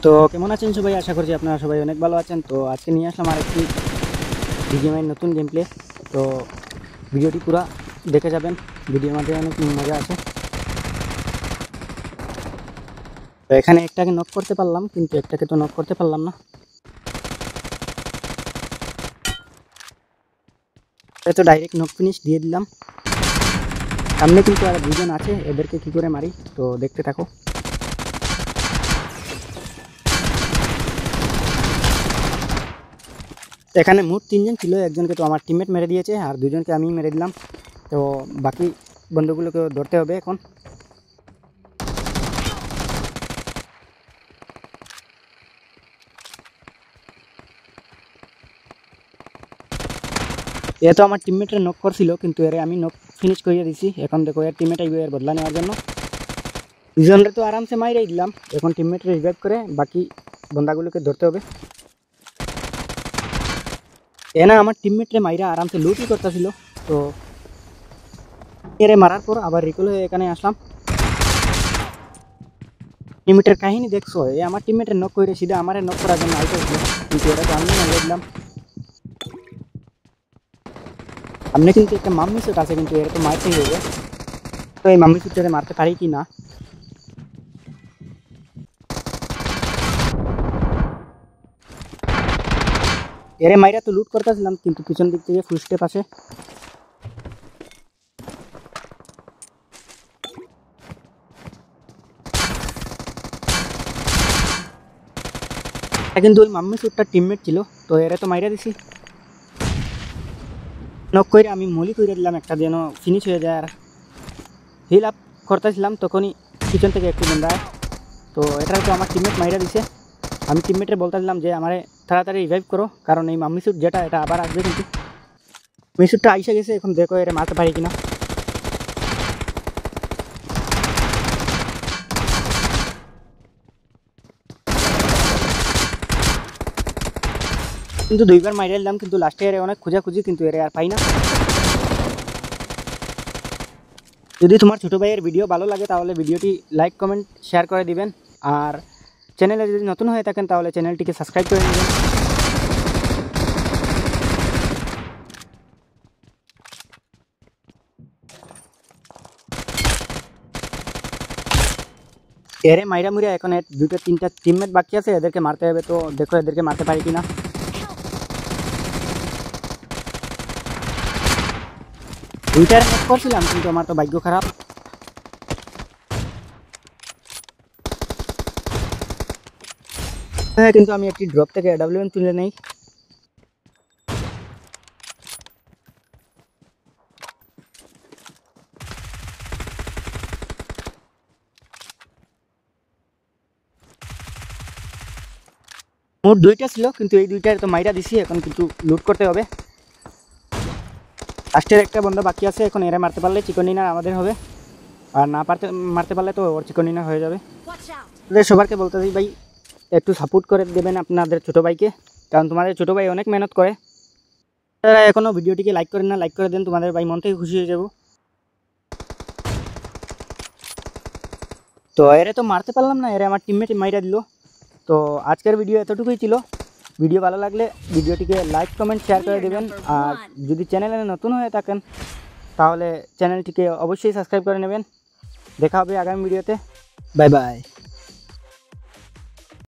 তো কেমন আছেন সবাই? আশা করছি আপনারা সবাই অনেক ভালো আছেন। তো আজকে নিয়ে আসলাম আরেকটি বিজিএমআই নতুন গেম প্লে। তো ভিডিওটি পুরো দেখে যাবেন, ভিডিওর মধ্যে অনেক মজা আছে। তো এখানে একটাকে নক করতে পারলাম, কিন্তু একটাকে তো নক করতে পারলাম না। তো ডাইরেক্ট নক ফিনিশ দিয়ে দিলাম। সামনে কিন্তু আর দুজন আছে, এদেরকে কি করে মারি তো দেখতে থাকো। এখানে মোট 3 জন ছিল, একজনকে তো আমার টিমমেট মেরে দিয়েছে আর দুজনকে আমি মেরে দিলাম। তো বাকি বন্ধুগুলোকে ধরতে হবে এখন। এ তো আমার টিমমেটের নক করছিল, কিন্তু এর আমি নক ফিনিশ করিয়ে দিছি। এখন দেখো এর টিমমেট আইবে এর বদলা নেওয়ার জন্য। দুজনরে তো আরামসে মাইরাই দিলাম, এখন টিমমেটরে রিভাইভ করে বাকি বন্দাগুলোকে ধরতে হবে। এ না আমার টিমমেটরে মাইরা আরামসে লুটই করতেছিল। তো এরে মারার পর আবার রিকল হয়ে এখানে আসলাম। টিমমেটের কাহিনী দেখছো, এ আমার টিমমেটের নক করে সিধা আমারে নক করার জন্য আইতে হচ্ছিল, কিন্তু এরা তো আমি মেরে দিলাম। সামনে কিন্তু একটা মাম্মি শুট আছে, কিন্তু এরা তো মারতেই হবে। তো এই মাম্মি শুটটারে মারতে পারি কি না। এরে মাইরা তো লুট করতেছিলাম, কিন্তু পিছন দিক থেকে ফুল স্টেপ আসে। কিন্তু ওই মাম্মি শুটটার টিমমেট ছিল, তো এরা তো মাইরা দিছি। নক করে আমি মলি করে দিলাম একটা, যেন ফিনিশ হয়ে যায়। আর হিল আপ করতেছিলাম, তখনই পিছন থেকে একটু বন্ধা। তো এটা তো আমার টিমমেট মাইরা দিছে। আমি টিমমেটে বলতেছিলাম যে আমারে তাড়াতাড়ি রিভাইভ করো, কারণ এই মাম্মি শুট যেটা এটা আবার আসবে। কিন্তু মাম্মি শুটটা আইসে গেছে, এখন দেখো এরা মারতে পারি কিনা। কিন্তু দুইবার মাইরা দিলাম, কিন্তু লাস্টে এর অনেক খোঁজাখুঁজি, কিন্তু এর আর পাই না। যদি তোমার ছোটো ভাইয়ের ভিডিও ভালো লাগে তাহলে ভিডিওটি লাইক কমেন্ট শেয়ার করে দিবেন। আর চ্যানেলে যদি নতুন হয়ে থাকেন তাহলে চ্যানেলটিকে সাবস্ক্রাইব করে নেবেন। এরে মাইরা মুড়িয়া এখন দুটো তিনটা টিমমেট বাকি আছে, এদেরকে মারতে হবে। তো দেখো এদেরকে মারতে পারি কিনা। দুইটার ম্যাচ করছিলাম, কিন্তু আমার তো ভাগ্য খারাপ। হ্যাঁ, কিন্তু আমি একটি ড্রপ থেকে AWM তুলে নেই। মোট দুইটা ছিল, কিন্তু এই দুইটার তো মাইরা দিছি, এখন কিন্তু লুট করতে হবে। লাস্টের একটা বন্ধ বাকি আছে, এখন এরা মারতে পারলে চিকন ডিনার আমাদের হবে, আর না মারতে পারলে তো ওর চিকন ডিনার হয়ে যাবে। সবারকে বলতে দিই ভাই, একটু সাপোর্ট করে দেবেন আপনাদের ছোটো ভাইকে, কারণ তোমাদের ছোটো ভাই অনেক মেহনত করে। তারা এখনও ভিডিওটিকে লাইক করেন না, লাইক করে দেন, তোমাদের ভাই মন থেকে খুশি হয়ে যাব। তো এরে তো মারতে পারলাম না, এরে আমার টিমমেট মাইরা দিল। তো আজকের ভিডিও এতটুকুই ছিল। ভিডিও ভালো লাগলে ভিডিওটিকে লাইক কমেন্ট শেয়ার করে দেবেন। আর যদি চ্যানেলে নতুন হয়ে থাকেন তাহলে চ্যানেলটিকে অবশ্যই সাবস্ক্রাইব করে নেবেন। দেখা হবে আগামী ভিডিওতে। Bye bye.